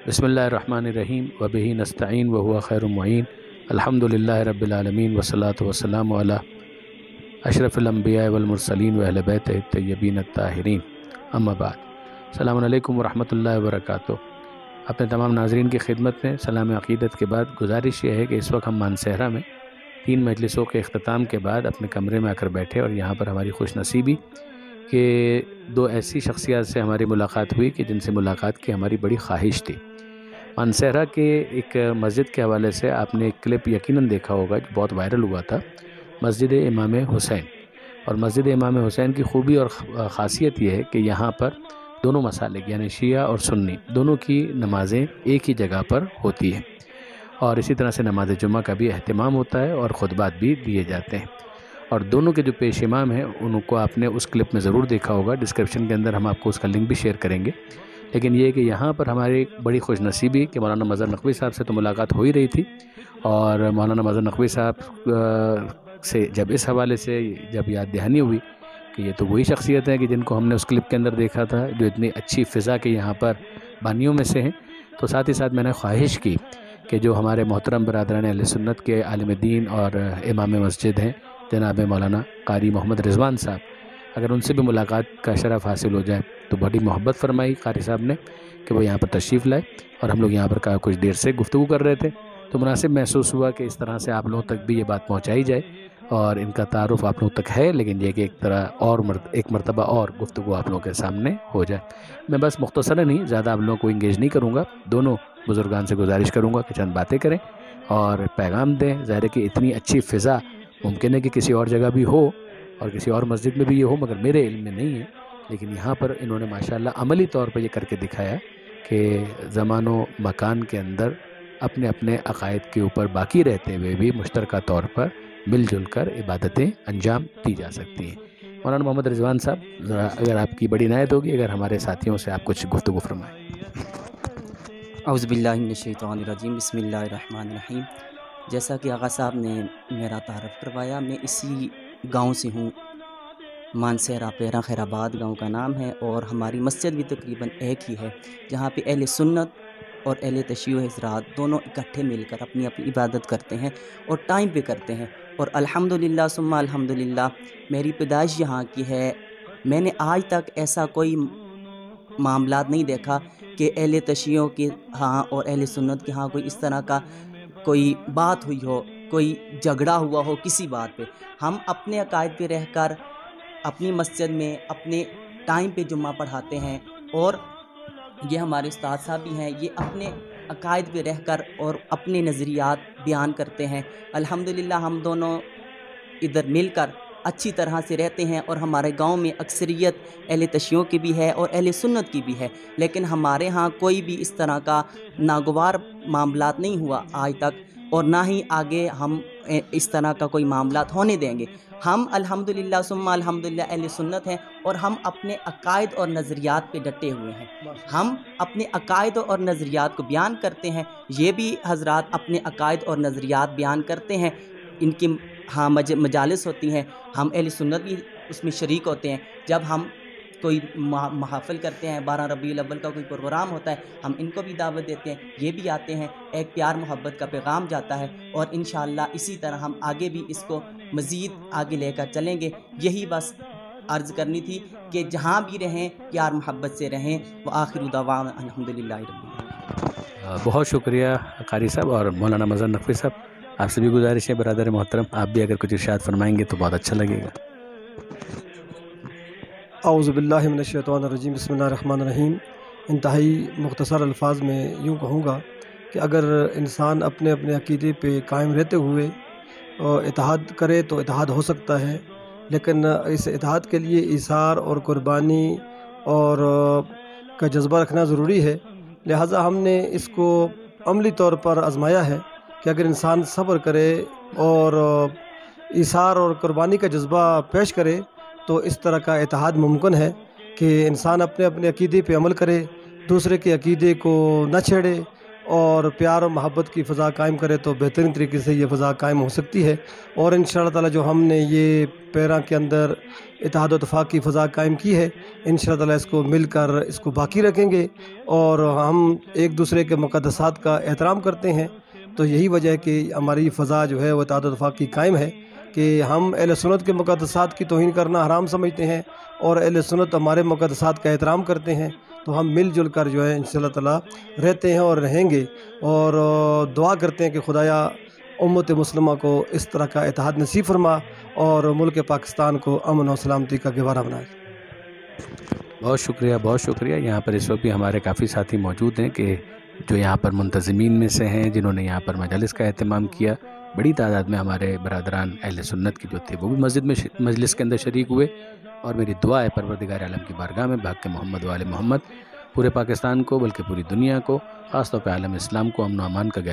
बिस्मिल्लाहिर्रहमानिर्रहीम वबिही नस्तईन वहुवा खैरुल मुईन अल्हम्दुलिल्लाहि रब्बिल आलमीन वस्सलातु वस्सलामु अला अशरफिल अंबिया वल मुरसलीन व अहले बैतिहि तय्यबीन अत्ताहिरीन अम्मा बाद। अस्सलामु अलैकुम वरहमतुल्लाहि वबरकातुहू। अपने तमाम नाज़रीन की खिदमत में सलाम अक़ीदत के बाद गुजारिश ये है कि इस वक्त हम मानसहरा में 3 मजलिसों के अख्ताम के बाद अपने कमरे में आकर बैठे और यहाँ पर हमारी खुश नसीबी कि 2 ऐसी शख्सियत से हमारी मुलाकात हुई कि जिनसे मुलाकात की हमारी बड़ी ख्वाहिश थी। मानसहरा के एक मस्जिद के हवाले से आपने एक क्लिप यकीनन देखा होगा जो बहुत वायरल हुआ था, मस्जिद इमाम हुसैन। और मस्जिद इमाम हुसैन की खूबी और ख़ासियत ये है कि यहाँ पर दोनों मसालिक यानी शिया और सुन्नी दोनों की नमाज़ें एक ही जगह पर होती हैं और इसी तरह से नमाज जुम्मा का भी अहतमाम होता है और खुतबात भी दिए जाते हैं। और दोनों के जो पेश इमाम हैं उनको आपने उस क्लिप में ज़रूर देखा होगा, डिस्क्रिप्शन के अंदर हम आपको उसका लिंक भी शेयर करेंगे। लेकिन ये है कि यहाँ पर हमारी बड़ी खुश नसीबी कि मौलाना मज़हर नक़वी साहब से तो मुलाकात हो ही रही थी और मौलाना मज़हर नक़वी साहब से जब इस हवाले से जब याद दहानी हुई कि ये तो वही शख्सियत है कि जिनको हमने उस क्लिप के अंदर देखा था, जो इतनी अच्छी फ़िज़ा के यहाँ पर बानियों में से हैं, तो साथ ही साथ मैंने ख्वाहिश की कि जो हमारे मोहतरम बरादरान अहले सुन्नत के आलिम दीन और इमाम मस्जिद हैं जनाब मौलाना कारी मोहम्मद रिज़वान साहब, अगर उनसे भी मुलाकात का शरफ़ हासिल हो जाए तो बड़ी मोहब्बत फरमाई कारी साहब ने कि वो यहाँ पर तशरीफ़ लाए और हम लोग यहाँ पर कुछ देर से गुफ्तगू कर रहे थे, तो मुनासिब महसूस हुआ कि इस तरह से आप लोगों तक भी ये बात पहुँचाई जाए और इनका तारुफ़ आप लोगों तक है, लेकिन ये कि एक तरह और एक मरतबा और गुफ्तगू आप लोगों के सामने हो जाए। मैं बस मुख्तसरन ही ज़्यादा आप लोगों को इंगेज नहीं करूँगा, दोनों बुज़ुर्गान से गुजारिश करूँगा कि चंद बातें करें और पैगाम दें। ज़ाहिर है कि इतनी अच्छी फ़िज़ा मुमकिन है कि किसी और जगह भी हो और किसी और मस्जिद में भी ये हो, मगर मेरे इल्म में नहीं है। लेकिन यहाँ पर इन्होंने माशाअल्लाह अमली तौर पर ये करके दिखाया कि ज़मानो मकान के अंदर अपने अपने अक़ायद के ऊपर बाकी रहते हुए भी मुश्तरका तौर पर मिलजुल कर इबादतें अंजाम दी जा सकती हैं। मौलाना मोहम्मद रिज़वान साहब, ज़रा अगर आपकी बड़ी इनायत होगी अगर हमारे साथियों से आप कुछ गुफ्तगू फरमाएँ। औज़ु बिल्लाहि मिनश शैतानिर रजीम, बिस्मिल्लाहिर रहमानिर रहीम। जैसा कि आगा साहब ने मेरा तारफ़ करवाया, मैं इसी गांव से हूँ, मानसहरा पेरा खैराबाद गांव का नाम है और हमारी मस्जिद भी तकरीबन एक ही है, जहाँ पे अहले सुन्नत और अहले तशय्युअ हज़रात दोनों इकट्ठे मिलकर अपनी अपनी इबादत करते हैं और टाइम पे करते हैं। और अल्हम्दुलिल्लाह सुम्मा अल्हम्दुलिल्लाह मेरी पैदाइश यहाँ की है। मैंने आज तक ऐसा कोई मामलात नहीं देखा कि अहले तशय्युअ के हाँ और अहले सुन्नत के हाँ कोई इस तरह का कोई बात हुई हो, कोई झगड़ा हुआ हो किसी बात पे। हम अपने अकायद पे रहकर अपनी मस्जिद में अपने टाइम पे जुम्मा पढ़ाते हैं और ये हमारे उस्ताद साहब भी हैं, ये अपने अकायद पे रहकर और अपने नज़रियात बयान करते हैं। अल्हम्दुलिल्लाह हम दोनों इधर मिलकर अच्छी तरह से रहते हैं और हमारे गांव में अक्सरियत अहले तशय्युअ की भी है और अहले सुन्नत की भी है, लेकिन हमारे यहाँ कोई भी इस तरह का नागवार मामलात नहीं हुआ आज तक और ना ही आगे हम इस तरह का कोई मामलात होने देंगे। हम अल्हम्दुलिल्लाह सुम्मा अल्हम्दुलिल्लाह अहले सुन्नत हैं और हम अपने अकायद और नज़रियात पे डटे हुए हैं। हम अपने अकायद और नज़रियात को बयान करते हैं, ये भी हज़रात अपने अकायद और नज़रियात बयान करते हैं। इनकी हाँ मजालिस होती हैं, हम अहले सुन्नत भी उसमें शरीक होते हैं। जब हम कोई महफ़िल करते हैं, 12 रबीउल अव्वल का कोई प्रोग्राम होता है, हम इनको भी दावत देते हैं, ये भी आते हैं, एक प्यार मोहब्बत का पैगाम जाता है और इंशाअल्लाह इसी तरह हम आगे भी इसको मज़ीद आगे लेकर चलेंगे। यही बस अर्ज़ करनी थी कि जहाँ भी रहें प्यार मोहब्बत से रहें। व आखिरु दावाना अल्हम्दुलिल्लाहि रब्बिल आलमीन। बहुत शुक्रिया कारी साहब और मौलाना मज़हर नक़वी साहब, आपसे भी गुजारिश है बरादर मोहतरम, आप भी अगर कुछ इरशाद फरमाएंगे तो बहुत अच्छा लगेगा। औज़ु बिल्लाहि मिनश शैतानिर रजीम, बिस्मिल्लाहिर रहमानिर रहीम। इंतहाई मुख्तसर अल्फाज में यूँ कहूँगा कि अगर इंसान अपने अपने अक़ीदे पे कायम रहते हुए इत्तेहाद करे तो इत्तेहाद हो सकता है, लेकिन इस इत्तेहाद के लिए ईसार और कुर्बानी और का जज्बा रखना ज़रूरी है। लिहाजा हमने इसको अमली तौर पर आज़माया है कि अगर इंसान सब्र करे और ईसार और कुर्बानी का जज्बा पेश करे तो इस तरह का इत्तेहाद मुमकिन है कि इंसान अपने अपने अक़ीदे पे अमल करे, दूसरे के अक़ीदे को न छेड़े اور پیار و محبت کی فضا قائم کرے تو بہترین طریقے سے یہ فضا قائم ہو سکتی ہے۔ اور انشاءاللہ تعالی جو ہم نے یہ پیراں کے اندر اتحاد و اتفاق کی فضا قائم کی ہے، انشاءاللہ تعالی اس کو مل کر اس کو باقی رکھیں گے، اور ہم ایک دوسرے کے مقدسات کا احترام کرتے ہیں۔ تو یہی وجہ ہے کہ ہماری فضا جو ہے وہ اتحاد و اتفاق کی قائم ہے کہ ہم اہل سنت کے مقدسات کی توہین کرنا حرام سمجھتے ہیں، اور اہل سنت ہمارے مقدسات کا احترام کرتے ہیں۔ تو ہم مل جل کر جو ہے انشاءاللہ تعالی رہتے ہیں اور رہیں گے، اور دعا کرتے ہیں کہ خدایا امت مسلمہ کو اس طرح کا اتحاد نصیب فرما اور ملک پاکستان کو امن و سلامتی کا گہوارہ بنائے۔ بہت شکریہ، بہت شکریہ۔ یہاں پر اس وقت بھی ہمارے کافی ساتھی موجود ہیں کہ جو یہاں پر منتظمین میں سے ہیں، جنہوں نے یہاں پر مجلس کا اہتمام کیا۔ بڑی تعداد میں ہمارے برادران اہل سنت کی جو تھے وہ بھی مسجد میں مجلس کے اندر شریک ہوئے، اور میری دعا ہے پروردگار عالم کی بارگاہ میں بحق محمد و آل محمد پورے پاکستان کو بلکہ پوری دنیا کو، خاص طور پہ عالم اسلام کو امن و امان کا